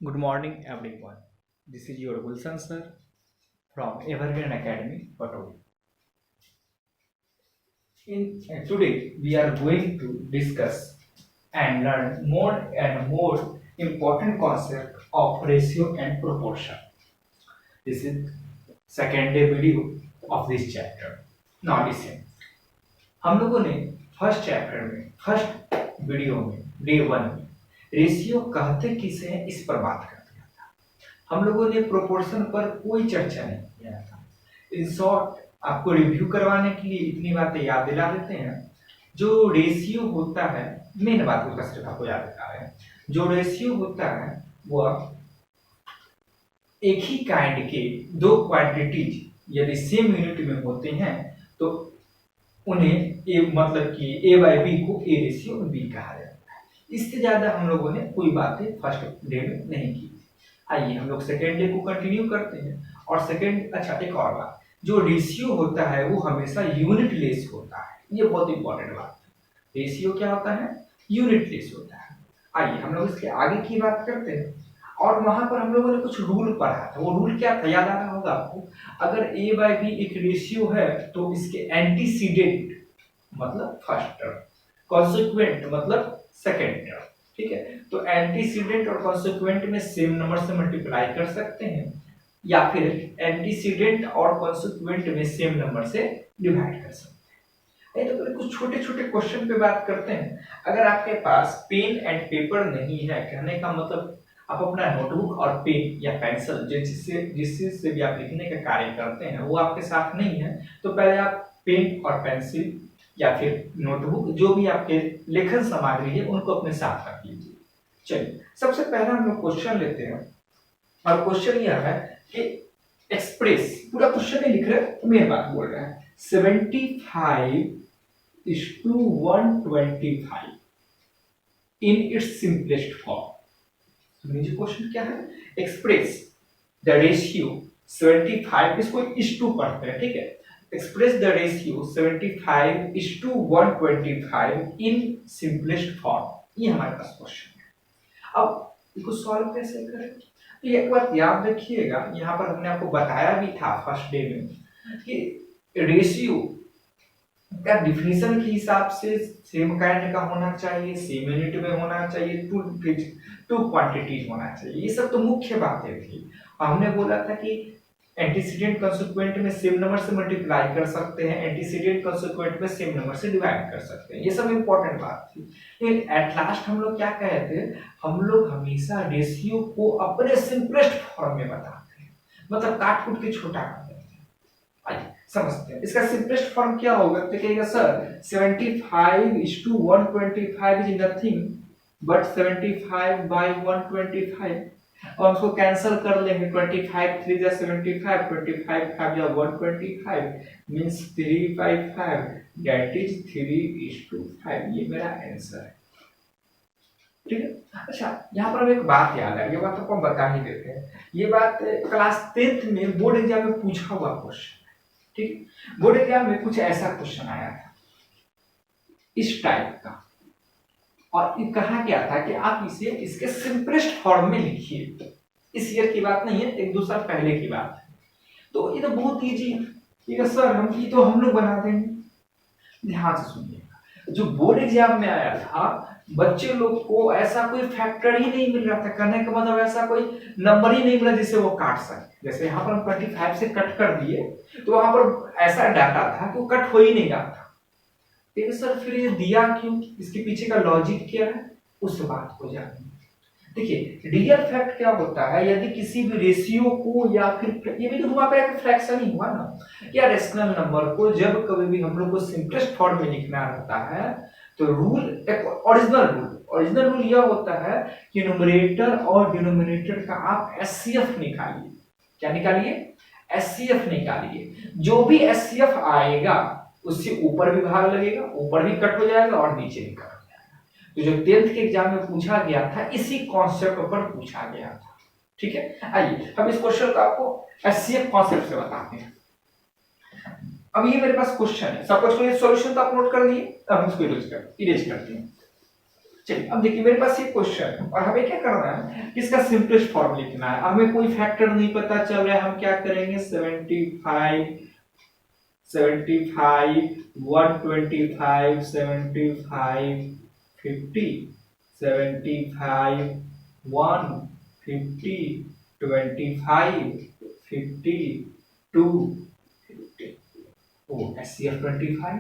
Good morning, everyone. This is your Gulshan sir from Evergreen Academy, Pataudi. Today, we are going to discuss and learn more and more important concept of ratio and proportion. This is second day video of this chapter. Now listen. हम लोगों ने first chapter में first video में day 1 में ratio कहते किसे हैं इस पर बात कर दिया था। हम लोगों ने प्रोपोर्शन पर कोई चर्चा नहीं किया था। इन शॉर्ट आपको रिव्यू करवाने के लिए इतनी बातें याद दिला देते हैं। जो रेशियो होता है, मेन बात को सिर्फ आपको याद दिला रहे हैं। जो रेशियो होता है वह एक ही काइंड के दो क्वांटिटीज यदि सेम यूनिट में होते हैं तो उन्हें ए मतलब कि ए बाई बी को ए रेशियो बी कहा जाता है। इससे ज्यादा हम लोगों ने कोई बातें फर्स्ट डे में नहीं की। आइए हम लोग सेकेंड डे को कंटिन्यू करते हैं। और सेकेंड एक और बात, जो रेशियो होता है वो हमेशा यूनिट लेस होता है। ये बहुत इंपॉर्टेंट बात है। रेशियो क्या होता है? यूनिट लेस होता है। आइए हम लोग इसके आगे की बात करते हैं। और वहां पर हम लोगों ने कुछ रूल पढ़ा था। वो रूल क्या था याद आ रहा होगा आपको। अगर ए बाई बी एक रेशियो है तो इसके एंटीसीडेंट मतलब फर्स्ट टर्म, कॉन्सिक्वेंट मतलब सेकेंड टर्म। ठीक है, तो एंटीसीडेंट और कॉन्सिक्वेंट में सेम नंबर से मल्टीप्लाई कर सकते हैं या फिर एंटीसीडेंट और कॉन्सिक्वेंट में सेम नंबर से डिवाइड कर सकते हैं। तो पहले कुछ छोटे छोटे क्वेश्चन पे बात करते हैं। अगर आपके पास पेन एंड पेपर नहीं है, कहने का मतलब आप अपना नोटबुक और पेन या पेंसिल जिस चीज से भी आप लिखने का कार्य करते हैं वो आपके साथ नहीं है, तो पहले आप पेन और पेंसिल या फिर नोटबुक जो भी आपके लेखन सामग्री है उनको अपने साथ रख लीजिए। चलिए सबसे पहला हम लोग क्वेश्चन लेते हैं। और क्वेश्चन यह है कि एक्सप्रेस, पूरा क्वेश्चन नहीं लिख रहे, मेन बात बोल रहे हैं। 75:125 इन इट्स सिंपलेस्ट फॉर्म। समझिए क्वेश्चन क्या है। एक्सप्रेस द रेशियो 75, इसको इस टू पढ़ते हैं। ठीक है, express the ratio 75:125 in simplest form. ये हमारे पास क्वेश्चन है। अब इसको सॉल्व कैसे करें, तो एक बात याद रखिएगा, यहाँ पर हमने आपको बताया भी था फर्स्ट डे में कि रेशियो का डिफिनीशन के हिसाब से सेम काइंड का होना चाहिए, सेम यूनिट में होना चाहिए, टू क्वांटिटीज होना चाहिए। ये सब तो मुख्य बातें थी। हमने बोला था कि एंटीसीडेंट कंसेक्वेंट में सेम नंबर से मल्टीप्लाई कर सकते हैं, एंटीसीडेंट कंसेक्वेंट में सेम नंबर से डिवाइड कर सकते हैं। ये सब इंपॉर्टेंट बात थी। लेकिन एट लास्ट हम लोग क्या कहे थे, हम लोग हमेशा रेशियो को अपने सिंपलेस्ट फॉर्म में बताते हैं, मतलब काट कूट के छोटा कर देते हैं। आइए समझते हैं इसका सिंपलेस्ट फॉर्म क्या होगा। तो कहेगा सर 75:125 इज नथिंग बट 75/125। और उसको कैंसिल कर लेंगे। 25 3 जा 75, 25 5 जा 125 मींस 3/5, दैट इज 3:5। ये मेरा आंसर है। ठीक है। अच्छा यहाँ पर एक बात याद है, ये बात आपको बता ही देते हैं। ये बात क्लास 10th में बोर्ड एग्जाम में पूछा हुआ क्वेश्चन। ठीक, बोर्ड एग्जाम में कुछ ऐसा क्वेश्चन आया था इस टाइप का, और ये कहा गया था कि आप इसे इसके सिंपलेस्ट फॉर्म में लिखिए। इस ईयर की बात नहीं है, एक दो साल पहले की बात है। तो ये तो बहुत इजी है। ठीक है सर, हम लोग बना देंगे। ध्यान से सुनिएगा, जो बोर्ड एग्जाम में आया था बच्चे लोग को ऐसा कोई फैक्टर ही नहीं मिल रहा था। कहने का मतलब ऐसा कोई नंबर ही नहीं मिला जिससे वो काट सके। जैसे यहाँ पर हम 25 से कट कर दिए तो वहां पर ऐसा डाटा था कि वो कट हो ही नहीं रहा था। लेकिन सर फिर ये दिया क्यों, इसके पीछे का लॉजिक क्या है, उस बात को जानिए। देखिए रियल फैक्ट क्या होता है, यदि किसी भी रेशियो को या फिर ये भी तो वहां पे फ्रैक्शन ही हुआ ना, या रेशनल नंबर को जब कभी भी हम लोग को सिंपलेस्ट फॉर्म में लिखना रहता है तो रूल, एक ओरिजिनल रूल यह होता है कि न्यूमरेटर और डिनोमिनेटर का आप एचसीएफ निकालिए। क्या निकालिए? एचसीएफ निकालिए। जो भी एचसीएफ आएगा उससे ऊपर भी भाग लगेगा, ऊपर भी कट हो जाएगा और नीचे भी कट हो जाएगा। तो जो 10th के एग्जाम में पूछा गया था इसी कॉन्सेप्ट पर पूछा गया था। ठीक है, आइए हम इस क्वेश्चन को आपको एचसीएफ कॉन्सेप्ट से बताते हैं। अब ये मेरे पास क्वेश्चन है, सब कुछ सॉल्यूशन तो आप नोट कर दिए, अब हम इसको इरेज करते हैं। चलिए अब देखिए मेरे पास ये क्वेश्चन है और हमें क्या करना है, इसका सिंपलेस्ट फॉर्म लिखना है। हमें कोई फैक्टर नहीं पता चल रहा है, हम क्या करेंगे 75 125 75 50 75 150 25 50 250। ओ SCF 25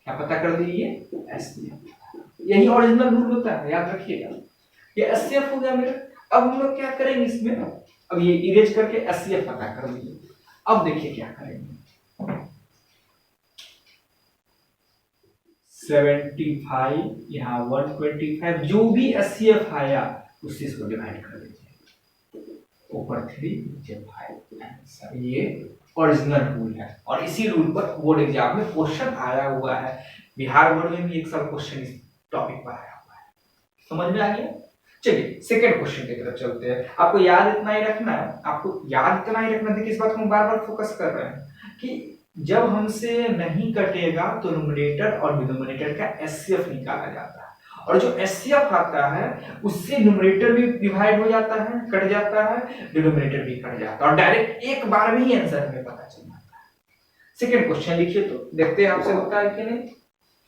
क्या पता कर दीजिए SCF। यही ओरिजिनल रूल होता है, याद रखिएगा। ये SCF हो गया मेरा। अब हम लोग क्या करेंगे इसमें, अब ये इरेज करके SCF पता कर दीजिए। अब देखिए क्या करेंगे, 75 यहाँ 125 जो भी SCF आया उससे इसको डिवाइड कर दीजिए, ऊपर 3 नीचे 5। ये ओरिजिनल रूल है और इसी रूल पर बोर्ड एग्जाम में क्वेश्चन आया हुआ है। बिहार बोर्ड में भी एक साल क्वेश्चन इस टॉपिक पर आया हुआ है। समझ में आ गया? चलिए सेकंड क्वेश्चन की तरफ चलते हैं। आपको याद इतना ही रखना है, आपको याद इतना ही रखना। देखिए इस बात को हम बार बार फोकस कर रहे हैं कि जब हमसे नहीं कटेगा तो न्यूमरेटर और डिनोमिनेटर का SCF निकाला जाता है, और जो SCF आता है उससे न्यूमरेटर भी डिवाइड हो जाता है, कट जाता है, डिनोमिनेटर भी कट जाता है और डायरेक्ट एक बार में ही आंसर हमें पता चल जाता है। सेकंड क्वेश्चन लिखिए तो देखते हैं आपसे होता है कि नहीं।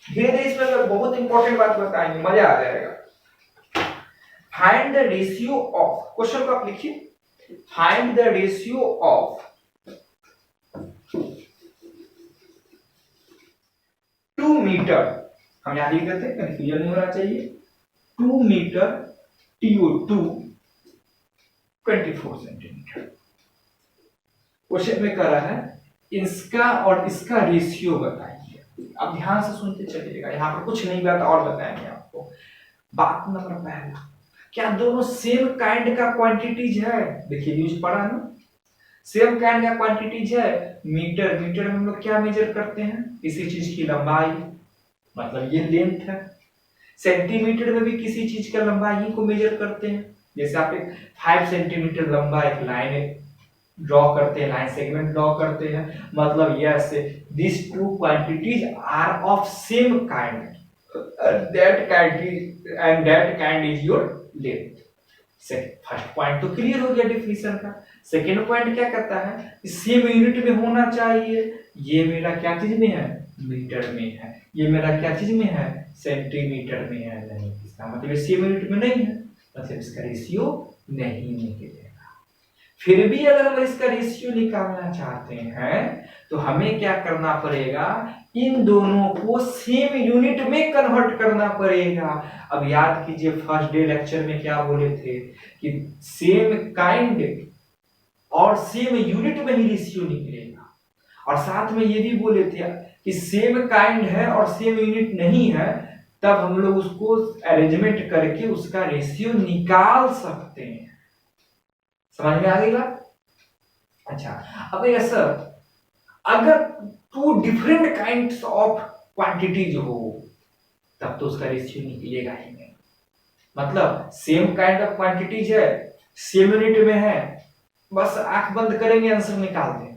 धीरे धीरे इसमें बहुत इंपॉर्टेंट बात बताएंगे, मजा आ जाएगा। Find the ratio of, question को आप लिखिए, find the ratio of 2 metre, हम यहां लिख देते हैं, कंफ्यूजन नहीं होना चाहिए, 2 मीटर TO2 24 सेंटीमीटर। क्वेश्चन में कह रहा है इसका और इसका रेशियो बताइए। अब ध्यान से सुनते चलिएगा, यहाँ पर कुछ नहीं बात और बताएंगे आपको। बात नंबर पहला, क्या दोनों सेम काइंड का क्वांटिटीज है? देखिए न्यूज पढ़ा ना, सेम काइंड का क्वांटिटीज है। मीटर, मीटर में हम लोग क्या मेजर करते हैं? किसी चीज की लंबाई, मतलब ये लेंथ है। सेंटीमीटर में भी किसी चीज का लंबाई ही को मेजर करते हैं। जैसे आप एक 5 सेंटीमीटर लंबा एक लाइन ड्रॉ करते हैं, लाइन सेगमेंट ड्रॉ करते हैं, मतलब yes this two quantities are of same kind, that kind is your length. First point तो क्लियर हो गया डिफिनेशन का। सेकेंड पॉइंट क्या कहता है, सेम यूनिट में होना चाहिए। ये मेरा क्या चीज में है? मीटर में है। ये मेरा क्या चीज में है? सेंटीमीटर में है। नहीं, इसका मतलब सेम यूनिट में नहीं है, मतलब इसका रेशियो नहीं निकलेगा। फिर भी अगर हम इसका रेशियो निकालना चाहते हैं तो हमें क्या करना पड़ेगा, इन दोनों को सेम यूनिट में कन्वर्ट करना पड़ेगा। अब याद कीजिए फर्स्ट डे लेक्चर में क्या बोले थे कि सेम काइंड और सेम यूनिट में ही रेशियो निकलेगा, और साथ में ये भी बोले थे कि सेम काइंड है और सेम यूनिट नहीं है, तब हम लोग उसको अरेंजमेंट करके उसका रेशियो निकाल सकते हैं। समझ में आ गई बात? अच्छा, अब ऐसा अगर 2 डिफरेंट काइंड्स ऑफ क्वांटिटीज हो तब तो उसका रेशियो निकलेगा ही नहीं। मतलब सेम काइंड ऑफ क्वांटिटीज है, सेम यूनिट में है, बस आंख बंद करेंगे आंसर निकाल दें।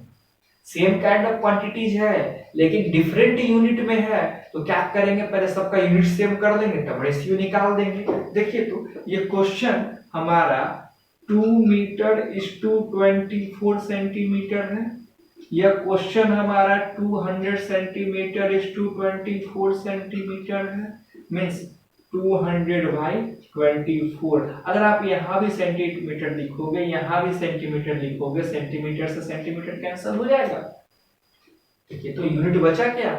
सेम काइंड ऑफ क्वांटिटीज है लेकिन डिफरेंट यूनिट में है, तो क्या करेंगे, पहले सबका यूनिट सेम कर देंगे तब रेशियो निकाल देंगे। देखिए तो ये क्वेश्चन हमारा 2 मीटर इज टू 24 सेंटीमीटर है। यह क्वेश्चन हमारा 200 सेंटीमीटर इज टू 24 सेंटीमीटर है, मीन्स 200 बाई 24। अगर आप यहाँ भी सेंटीमीटर लिखोगे, यहाँ भी सेंटीमीटर लिखोगे, सेंटीमीटर से सेंटीमीटर कैंसिल हो जाएगा। देखिए तो यूनिट बचा क्या?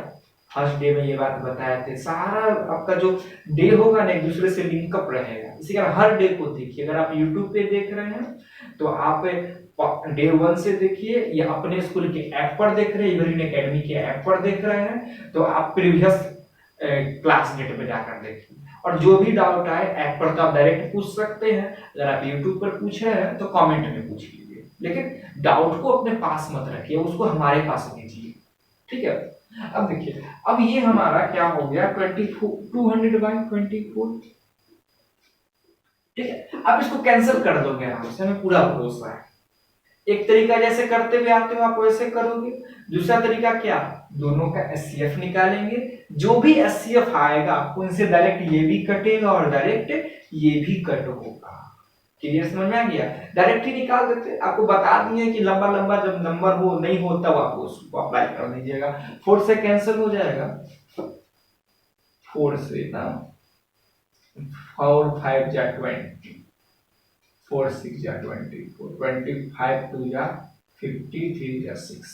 फर्स्ट डे में ये बात बताए थे, सारा आपका जो डे होगा ना एक दूसरे से लिंकअप रहेगा। इसी कारण हर डे को देखिए। अगर आप यूट्यूब पे देख रहे हैं तो आप डे 1 से देखिए, या अपने स्कूल के ऐप पर देख रहे हैं, एवरग्रीन एकेडमी के ऐप पर देख रहे हैं तो आप प्रीवियस क्लास डेट में जाकर देखिए, और जो भी डाउट आए ऐप पर तो आप डायरेक्ट पूछ सकते हैं। अगर आप यूट्यूब पर पूछ रहे हैं तो कमेंट में पूछ लीजिए, लेकिन डाउट को अपने पास मत रखिए, उसको हमारे पास भेजिए, ठीक है। अब देखिए, अब ये हमारा क्या हो गया 200 बाई 24, ठीक है। अब इसको कैंसिल कर दोगे आराम से, हमें पूरा भरोसा है। एक तरीका जैसे करते हुए आते हो आप वैसे करोगे। दूसरा तरीका क्या, दोनों का एचसीएफ निकालेंगे, जो भी एचसीएफ आएगा उनसे डायरेक्ट ये भी कटेगा और डायरेक्ट ये भी कट होगा। क्लियर, समझ में आ गया? डायरेक्ट ही निकाल देते, आपको बता दिए कि लंबा लंबा जब नंबर हो नहीं हो तब आप उसको अप्लाई कर दीजिएगा। 4 से कैंसिल हो जाएगा, 4 से ना 4 5 जा 20, 4 6 जा 24, 25 2 जा 50, 3 जा 6,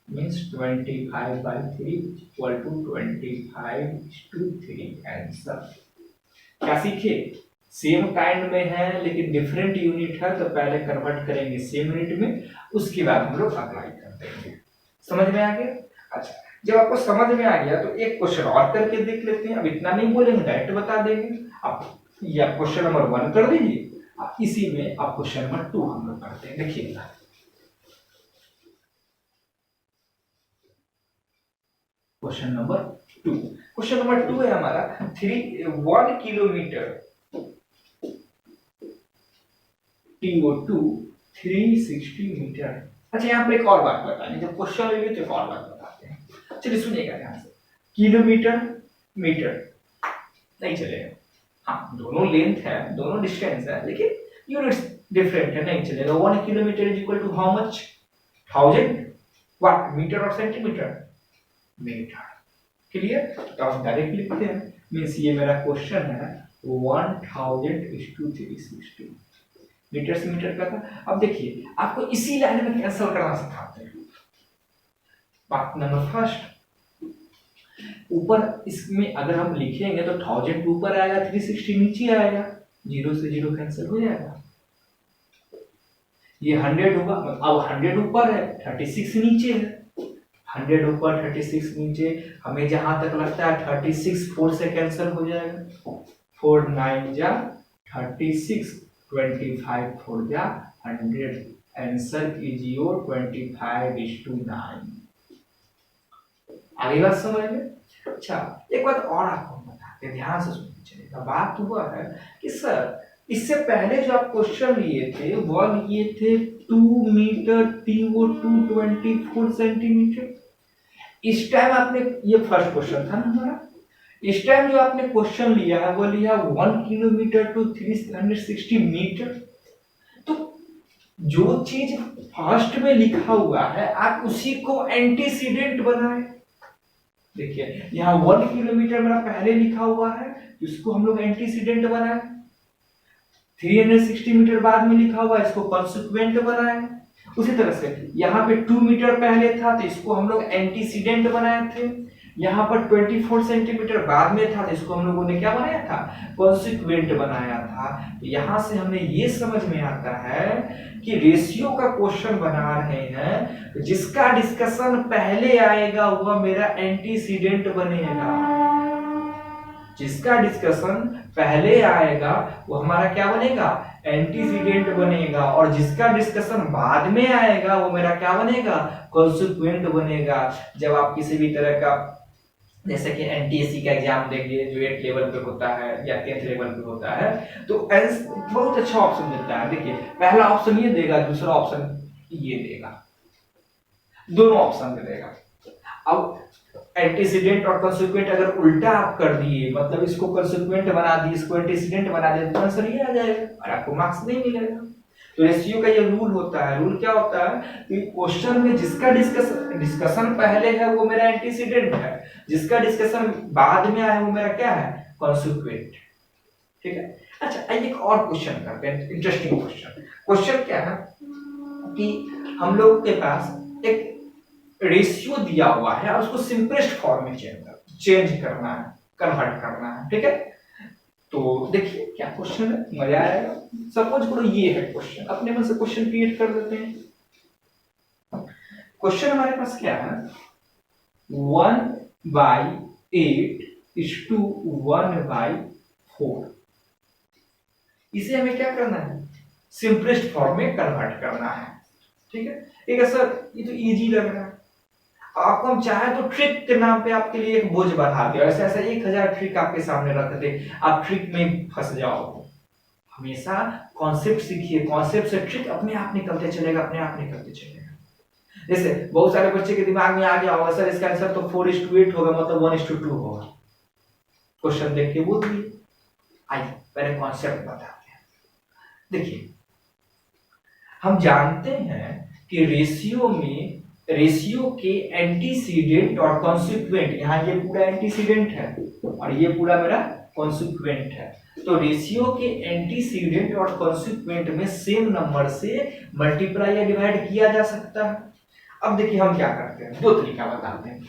means 25/3 equal to 25:3 आंसर। क्या सीखे? सेम काइंड में है लेकिन डिफरेंट यूनिट है, तो पहले कन्वर्ट करेंगे सेम यूनिट में, उसके बाद हम लोग अप्लाई कर देंगे। समझ में आ गया? अच्छा, जब आपको समझ में आ गया तो एक क्वेश्चन और करके देख लेते हैं। अब इतना नहीं बोलेंगे, डायरेक्ट बता देंगे। आप ये क्वेश्चन नंबर 1 कर दीजिए, इसी में आप क्वेश्चन नंबर 2 हम लोग करते हैं। देखिएगा, क्वेश्चन नंबर 2, क्वेश्चन नंबर 2 है हमारा 1 किलोमीटर TO2 360 मीटर। अच्छा, यहाँ पर एक और बात बताएंगे, जब क्वेश्चन ले तो एक और बात बताते हैं। चलिए सुनिएगा ध्यान से, किलोमीटर मीटर नहीं चलेगा। हाँ, दोनों लेंथ है, दोनों डिस्टेंस है, लेकिन यूनिट्स डिफरेंट है, नहीं चलेगा। 1 kilometre is equal to how much? 1000 what, metre और सेंटीमीटर? मीटर। क्लियर? तो आप डायरेक्ट लिखते हैं, मींस ये मेरा क्वेश्चन है 1000:360 मीटर से मीटर का था। अब देखिए, आपको इसी लाइन में कैंसिल करना सिखाते हैं। बात नंबर फर्स्ट, ऊपर इसमें अगर हम लिखेंगे तो 1000 ऊपर आएगा, 360 नीचे आएगा, 0 से 0 कैंसिल हो जाएगा। ये 100 होगा, अब 100 ऊपर है, 36 नीचे है। 100 ऊपर 36 नीचे, हमें जहां तक लगता है 36 4 से कैंसिल हो जाएगा। 4 9 जा 36, 25 4 जा 100, आंसर इज योर 25:9। आगे बात समझ में? अच्छा, एक बात और आपको बताते, ध्यान से सुनते चलिएगा। बात हुआ है कि सर इससे पहले जो आप क्वेश्चन लिए थे वो लिए थे 2 मीटर TO2 24 सेंटीमीटर। इस टाइम आपने, ये फर्स्ट क्वेश्चन था ना हमारा, इस टाइम जो आपने क्वेश्चन लिया है वो लिया 1 किलोमीटर टू 360 मीटर। तो जो चीज फर्स्ट में लिखा हुआ है आप उसी को एंटीसीडेंट बनाए। देखिए, यहाँ 1 किलोमीटर मेरा पहले लिखा हुआ है, इसको हम लोग एंटीसीडेंट बनाए। 360 मीटर बाद में लिखा हुआ है, इसको कंसिक्वेंट बनाए। उसी तरह से यहाँ पे 2 मीटर पहले था तो इसको हम लोग एंटीसीडेंट बनाए थे। यहाँ पर 24 सेंटीमीटर बाद में था तो इसको हम लोगों ने क्या बनाया था? कॉन्सिक्वेंट बनाया था। यहाँ से हमें ये समझ में आता है कि रेशियो का क्वेश्चन बना रहे हैं, जिसका डिस्कशन पहले आएगा वह मेरा एंटीसीडेंट बनेगा। जिसका डिस्कशन पहले आएगा वो हमारा क्या बनेगा? एंटीसीडेंट बनेगा। और जिसका डिस्कशन बाद में आएगा वो मेरा क्या बनेगा? कॉन्सिक्वेंट बनेगा। जब आप किसी भी तरह का, जैसे कि एनटीएससी का एग्जाम देंगे जो 8 लेवल पे होता है या 10th लेवल पे होता है, तो बहुत अच्छा ऑप्शन मिलता है। देखिए, पहला ऑप्शन ये देगा, दूसरा ऑप्शन ये देगा, दोनों ऑप्शन देगा। अब एंटीसीडेंट और कंसिक्वेंट अगर उल्टा आप कर दिए, मतलब इसको कंसिक्वेंट बना दिए, इसको एंटीसीडेंट बना दिए, तो आंसर ये आ जाएगा और आपको मार्क्स नहीं मिलेगा। तो रेशियो का ये रूल होता है। रूल क्या होता है कि क्वेश्चन में जिसका डिस्कशन पहले है वो मेरा एंटीसीडेंट है, जिसका डिस्कशन बाद में आया वो मेरा क्या है? कंसिक्वेंट। ठीक है। अच्छा, एक और क्वेश्चन करते हैं, इंटरेस्टिंग क्वेश्चन। क्वेश्चन क्या है कि हम लोग के पास एक रेशियो दिया हुआ है और उसको सिंपलेस्ट फॉर्म में चेंज करना है, कन्वर्ट करना है। ठीक है, तो देखिए क्या क्वेश्चन है, मजा आएगा। सपोज करो ये है क्वेश्चन, अपने मन से क्वेश्चन क्रिएट कर देते हैं। क्वेश्चन हमारे पास क्या है? 1/8:1/4। इसे हमें क्या करना है? सिंपलेस्ट फॉर्म में कन्वर्ट करना है। ठीक है, ठीक है सर, ये तो इजी लग रहा है। आपको हम चाहे तो ट्रिक के नाम पे आपके लिए एक बोझ बढ़ा दिया, ऐसे ऐसे 1000 ट्रिक आपके सामने रख दे, आप ट्रिक में फंस जाओ। हमेशा कॉन्सेप्ट सीखिए, कॉन्सेप्ट से ट्रिक अपने आप निकलते चलेगा, अपने आप निकलते चलेगा। जैसे बहुत सारे बच्चे के दिमाग में आ गया होगा सर इसका आंसर तो 4:8 होगा, मतलब 1:2 होगा। क्वेश्चन देख के बोल दिए। आइए पहले कॉन्सेप्ट बताते हैं। देखिए हम जानते हैं कि रेशियो के एंटीसीडेंट और कॉन्सिक्वेंट, यहाँ ये पूरा एंटीसीडेंट है और ये पूरा मेरा कॉन्सिक्वेंट है, तो रेशियो के एंटीसीडेंट और कॉन्सिक्वेंट में सेम नंबर से मल्टीप्लाई या डिवाइड किया जा सकता है। अब देखिए हम क्या करते हैं, दो तरीका बताते हैं।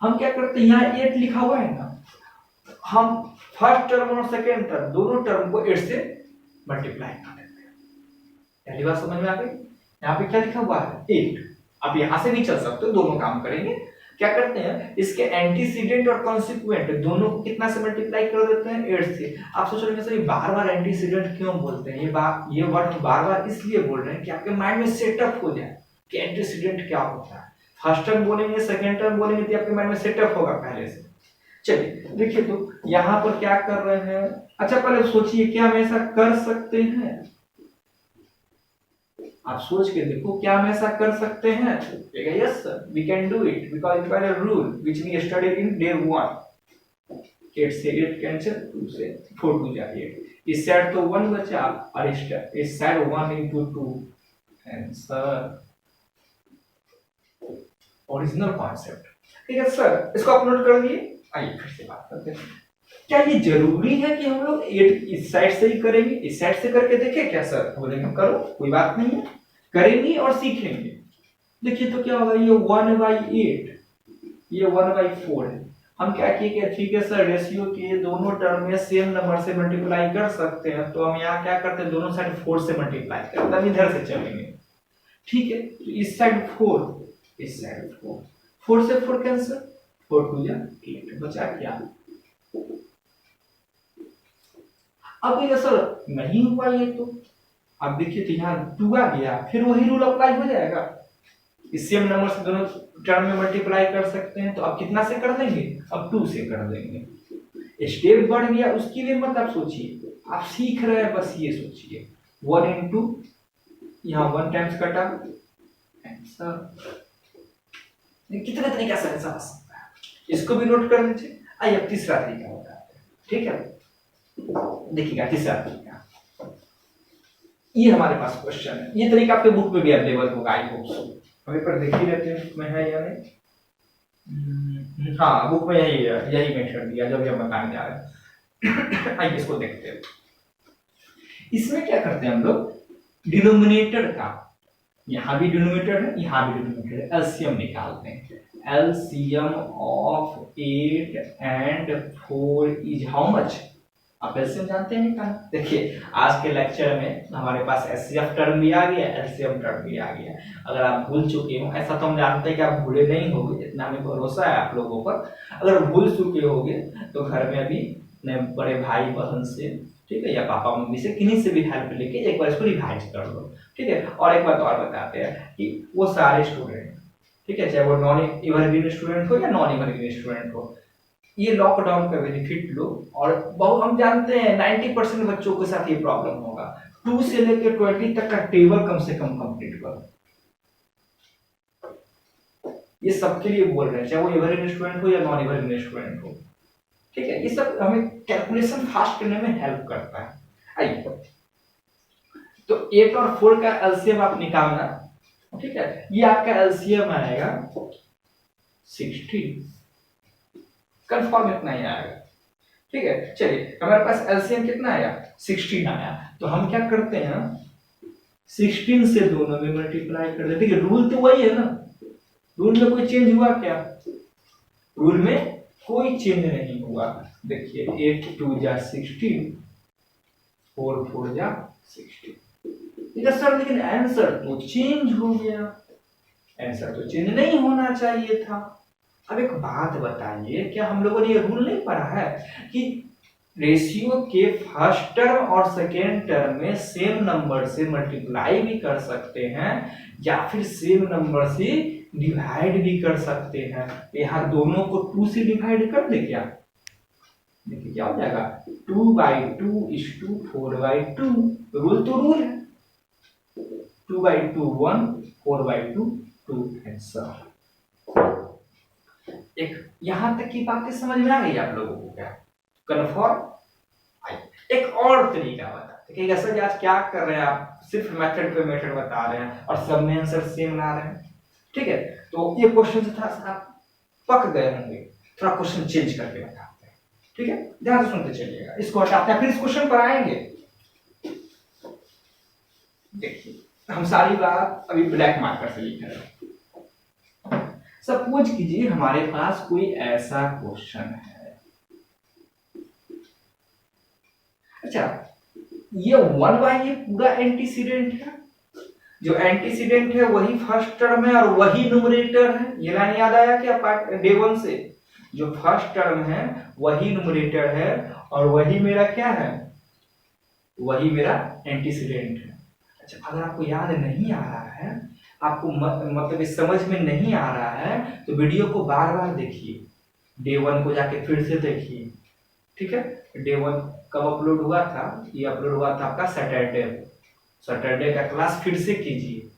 हम क्या करते हैं, यहाँ 8 लिखा हुआ है ना, हम फर्स्ट टर्म और सेकेंड टर्म दोनों टर्म को 8 से मल्टीप्लाई कर देते हैं। पहली बात समझ में आ गई। यहाँ पे क्या लिखा हुआ है 8, अब यहाँ से भी चल सकते हो, दोनों काम करेंगे। क्या करते हैं, इसके एंटीसीडेंट और कॉन्सिक्वेंट दोनों को कितना से मल्टीप्लाई कर देते हैं 8 से। आप सोच रहे हैं सर बार बार एंटीसीडेंट क्यों बोलते हैं, ये वर्ड बार बार इसलिए बोल रहे हैं कि आपके माइंड में सेटअप हो जाए कि एंटीसीडेंट क्या होता है। फर्स्ट टर्म बोलेंगे, सेकेंड टर्म बोलेंगे तो आपके माइंड में सेटअप होगा पहले से। चलिए देखिए तो यहाँ पर क्या कर रहे हैं। अच्छा पहले सोचिए क्या हम ऐसा कर सकते हैं, आप सोच के देखो क्या हम ऐसा कर सकते हैं। Yes sir we can do it because it was a rule which we studied in day 1। 8 से 8 कैंसिल, 2 से 4 2 जा 8, इस साइड तो 1 बचा और इस side 1 into 2 answer. Original concept. ठीक है सर इसको आप नोट कर दिए। आइए फिर से बात करते हैं, क्या ये जरूरी है कि हम लोग 8 इस साइड से ही करेंगे, इस साइड से करके देखें क्या सर? बोलेंगे करो कोई बात नहीं है, करेंगे और सीखेंगे। देखिए तो क्या होगा, ये 1/8 ये 1/4 है। हम क्या किए, ठीक है सर रेशियो के दोनों टर्म में सेम नंबर से मल्टीप्लाई कर सकते हैं, तो हम यहाँ क्या करते हैं दोनों साइड 4 से मल्टीप्लाई करते हैं, इधर से चलेंगे। ठीक है तो इस साइड 4 इस साइड 4 से 4 कैंसिल, 4 2 जा 8 बचा क्या। अब ये सर नहीं हुआ ये तो, अब देखिए तो यहाँ 2 आ गया, फिर वही रूल अप्लाई हो जाएगा। इस सेम नंबर से दोनों टर्म में मल्टीप्लाई कर सकते हैं, तो अब कितना से कर देंगे, अब 2 से कर देंगे। स्टेप बढ़ गया उसके लिए मत आप सोचिए, आप सीख रहे हैं बस ये सोचिए 1 into यहाँ 1 टाइम्स कटा आंसर। कितने तरीका से समझ सकता है, इसको भी नोट कर लीजिए। आइए अब तीसरा तरीका बताते हैं। ठीक है देखिएगा तीसरा तरीका, ये हमारे पास क्वेश्चन है, ये तरीका आपके बुक में भी अवेलेबल होगा। आई होप सो, हमें पर देख ही लेते हैं बुक में है या नहीं। हाँ बुक में यही मेथड दिया जो भी हम बताने जा रहे हैं। आइए इसको देखते हैं। इसमें क्या करते हैं हम लोग, डिनोमिनेटर का, यहाँ भी डिनोमिनेटर है यहाँ भी डिनोमिनेटर है, एलसीएम निकालते हैं। LCM of 8 and 4 is how much. आप एलसीएम जानते हैं क्या? देखिए आज के लेक्चर में हमारे पास एचसीएफ टर्म भी आ गया, एलसीएम टर्म भी आ गया। अगर आप भूल चुके हो, ऐसा तो हम जानते हैं कि आप भूले नहीं होंगे, इतना हमें भरोसा है आप लोगों पर। अगर भूल चुके होंगे तो घर में अभी अपने बड़े भाई बहन से, ठीक है, या पापा मम्मी से, किन्हीं से भी हेल्प लेके एक बार इसको रिवाइज कर लो। ठीक है और एक बात और बताते हैं कि वो सारे स्टूडेंट, ठीक है, चाहे वो नॉन एवरग्रीन स्टूडेंट हो या नॉन एवरग्रीन स्टूडेंट हो, ये लॉकडाउन का बेनिफिट लो। और बहुत हम जानते हैं 90% बच्चों के साथ ये प्रॉब्लम होगा, 2 से लेकर 20 तक का टेबल कम से कम कंप्लीट करो। ये सबके लिए बोल रहे हैं, चाहे वो एवरग्रीन स्टूडेंट हो या नॉन एवरग्रीन स्टूडेंट हो। ठीक है ये सब हमें कैलकुलेशन फास्ट करने में हेल्प करता है। आइए तो 8 और 4 का एलसीएम आप निकालना। ठीक है ये आपका एलसीएम आएगा 16, कंफर्म इतना ही आएगा। ठीक है चलिए हमारे पास एलसीएम कितना आया 16 आया, तो हम क्या करते हैं 16 से दोनों में मल्टीप्लाई कर देते हैं। रूल तो वही है ना, रूल में कोई चेंज हुआ क्या? रूल में कोई चेंज नहीं हुआ। देखिए 8 2 जा 16, 4 4 जा 16। सर लेकिन आंसर तो चेंज हो गया, आंसर तो चेंज नहीं होना चाहिए था। अब एक बात बताइए, क्या हम लोगों ने ये रूल नहीं पढ़ा है कि रेशियो के फर्स्ट टर्म और सेकेंड टर्म में सेम नंबर से मल्टीप्लाई भी कर सकते हैं या फिर सेम नंबर से डिवाइड भी कर सकते हैं। यहाँ दोनों को 2 से डिवाइड कर दे क्या? देखिए क्या हो जाएगा, 2/2 इज टू 4/2, रूल तो रूल है, 2/2 1, 4/2 2 आंसर। एक यहां तक की बातें समझ में आ गई आप लोगों को क्या, कन्फर्म? एक और तरीका बताते कि ऐसा कि आज क्या कर रहे हैं आप, सिर्फ मेथड पे मेथड बता रहे हैं और सब में आंसर सेम ला रहे हैं, ठीक है। तो ये क्वेश्चन से थोड़ा सा पक गए होंगे, थोड़ा क्वेश्चन चेंज करके बताते हैं, ठीक है, ध्यान से सुनते चलिएगा। इसको हटाते हैं, फिर इस क्वेश्चन पर आएंगे। देखिए हम सारी बात अभी ब्लैक मार्कर से लिख रहे हैं। सपोज कीजिए हमारे पास कोई ऐसा क्वेश्चन है, अच्छा ये 1/, ये पूरा एंटीसीडेंट है, जो एंटीसीडेंट है वही फर्स्ट टर्म है और वही न्यूमरेटर है, ये लाइन याद आया क्या पार्ट डे 1 से, जो फर्स्ट टर्म है वही न्यूमरेटर है और वही मेरा क्या है, वही मेरा एंटीसीडेंट है। अच्छा अगर आपको याद नहीं आ रहा है, आपको मतलब इस समझ में नहीं आ रहा है, तो वीडियो को बार बार देखिए, डे 1 को जाके फिर से देखिए, ठीक है। डे 1 कब अपलोड हुआ था, ये अपलोड हुआ था आपका सैटरडे, सैटरडे का क्लास फिर से कीजिए,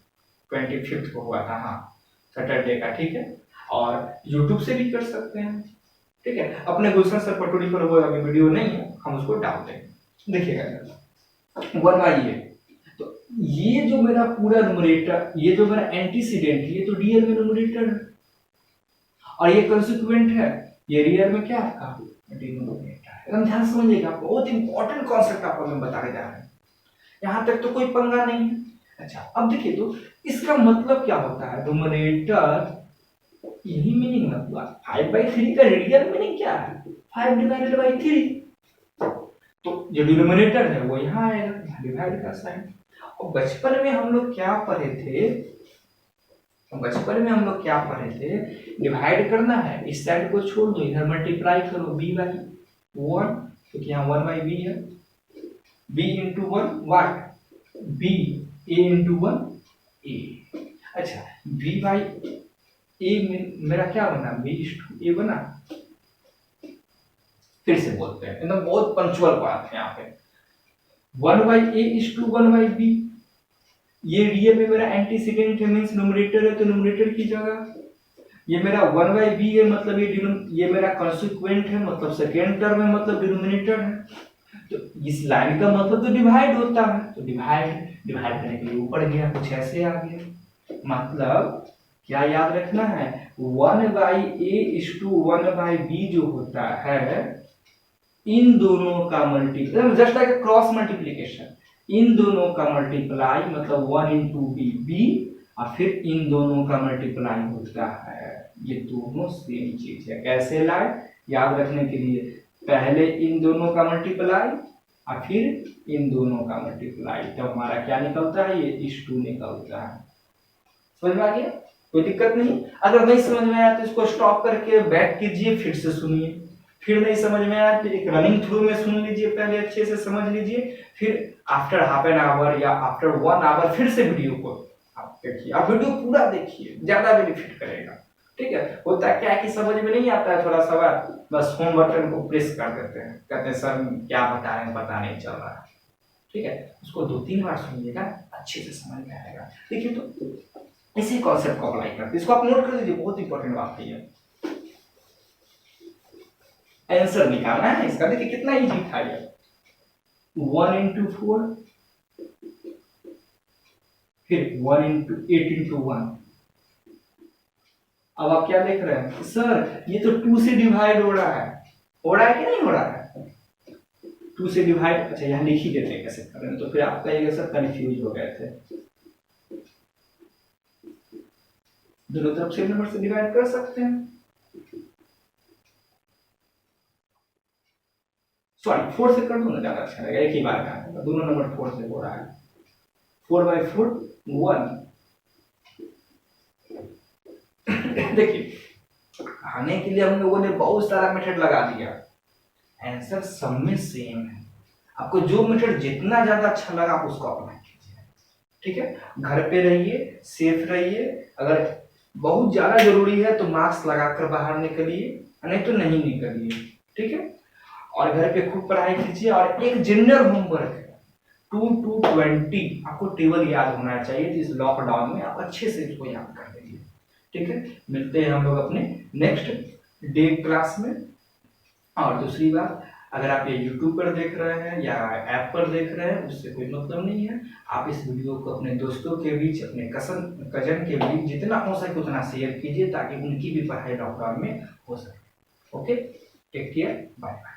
25 को हुआ था, हाँ सैटरडे का, ठीक है। और यूट्यूब से भी कर सकते हैं, ठीक है। अपने गुलशन सर पटोरी पर वो अभी वीडियो नहीं है, हम उसको डाल देंगे, देखिएगा 1/, ये तो ये जो मेरा पूरा न्यूमरेटर, ये जो मेरा एंटीसीडेंट है, ये तो रियल में न्यूमरेटर है और ये कंसिक्वेंट है, ये रियल में क्या है, डिनोमिनेटर है। एकदम ध्यान समझिएगा, बहुत इंपॉर्टेंट कॉन्सेप्ट आपको मैं बताने जा रहा हूं, यहां तक तो कोई पंगा नहीं है। अच्छा अब देखिए तो इसका मतलब क्या होता है, न्यूमरेटर, यही मीनिंग मतलब 5/3 का रियल मीनिंग क्या है, 5/3, तो जो डिनोमिनेटर है वो यहाँ आएगा, डिवाइड का साइन। और बचपन में हम लोग क्या पढ़े थे, डिवाइड करना है, इस साइड को छोड़ दो, इधर मल्टीप्लाई करो, b/1, क्योंकि यहाँ 1/b है, b into 1 what, b a into 1 a। अच्छा b/a मेरा क्या बना, b/a बना, फिर से बोलते हैं, एकदम बहुत पंक्चुअल बात है यहाँ पे, 1/a/1/b, ये रियल में मेरा एंटीसीडेंट है, मींस न्यूमरेटर है, तो न्यूमरेटर की जगह ये मेरा 1/b है, मतलब ये मेरा कंसिक्वेंट है, मतलब सेकेंड टर्म है, मतलब डिनोमिनेटर है, तो इस लाइन का मतलब तो डिवाइड होता है, तो डिवाइड करने के लिए ऊपर गया, कुछ ऐसे आ गया। मतलब क्या याद रखना है, 1/a/1/b जो होता है, इन दोनों का multiply, just like cross multiplication, इन दोनों का मल्टीप्लाई मतलब 1 इंटू बी, और फिर इन दोनों का मल्टीप्लाई होता है, ये दोनों सेम चीज है। कैसे लाए, याद रखने के लिए, पहले इन दोनों का मल्टीप्लाई और फिर इन दोनों का मल्टीप्लाई, तो हमारा क्या निकलता है, ये इस 2 निकलता है। समझ में आ गया, कोई दिक्कत नहीं। अगर नहीं समझ में आया तो इसको स्टॉप करके बैक कीजिए, फिर से सुनिए, फिर नहीं समझ में आया तो एक रनिंग थ्रू में सुन लीजिए, पहले अच्छे से समझ लीजिए, फिर आफ्टर हाफ एन आवर या आफ्टर 1 आवर फिर से वीडियो को आप देखिए, आप वीडियो पूरा देखिए, ज्यादा बेनिफिट करेगा, ठीक है। होता क्या है कि समझ में नहीं आता है थोड़ा सा, बस होम बटन को प्रेस कर देते हैं, कहते हैं सर क्या बता रहे हैं, पता नहीं चल रहा है, ठीक है। उसको 2-3 बार सुनिएगा, अच्छे से समझ में आएगा। देखिए तो इसी कॉन्सेप्ट को अप्लाई करते, इसको आप नोट कर लीजिए, बहुत इंपॉर्टेंट बात है। आंसर निकालना है इसका, देखिए कितना इजी था ये, 1 इंटू 4, फिर 1 इंटू 8 इंटू 1। अब आप क्या देख रहे हैं, सर ये तो 2 से डिवाइड हो रहा है कि नहीं हो रहा है, 2 से डिवाइड, अच्छा यहाँ लिख ही देते हैं कैसे कर रहे हैं, तो फिर आप कहिएगा सर कंफ्यूज हो गए थे, दोनों तरफ से नंबर से डिवाइड कर सकते हैं, सॉरी 4 से कर दो ना, ज्यादा अच्छा लगेगा, एक ही बार का दोनों नंबर 4 से हो रहा है, 4/4 1। देखिए आने के लिए हम लोगों ने बहुत सारा मेथड लगा दिया, आंसर सब में सेम है, आपको जो मेथड जितना ज्यादा अच्छा लगा आप उसको अप्लाई कीजिए, ठीक है। घर पे रहिए, सेफ रहिए, अगर बहुत ज्यादा जरूरी है तो मास्क लगाकर बाहर निकलिए, नहीं तो नहीं निकलिए, ठीक है। और घर पे खूब पढ़ाई कीजिए। और एक जनरल होमवर्क है 2 to 20 आपको टेबल याद होना चाहिए, तो इस लॉकडाउन में आप अच्छे से इसको याद कर लीजिए। ठीक है, मिलते हैं हम लोग अपने नेक्स्ट डे क्लास में। और दूसरी बात, अगर आप ये यूट्यूब पर देख रहे हैं या ऐप पर देख रहे हैं उससे कोई मतलब नहीं है। आप इस वीडियो को अपने दोस्तों के बीच, अपने कजन के बीच जितना हो सके उतना शेयर कीजिए, ताकि उनकी भी पढ़ाई लॉकडाउन में हो सके। Okay, take care, bye bye.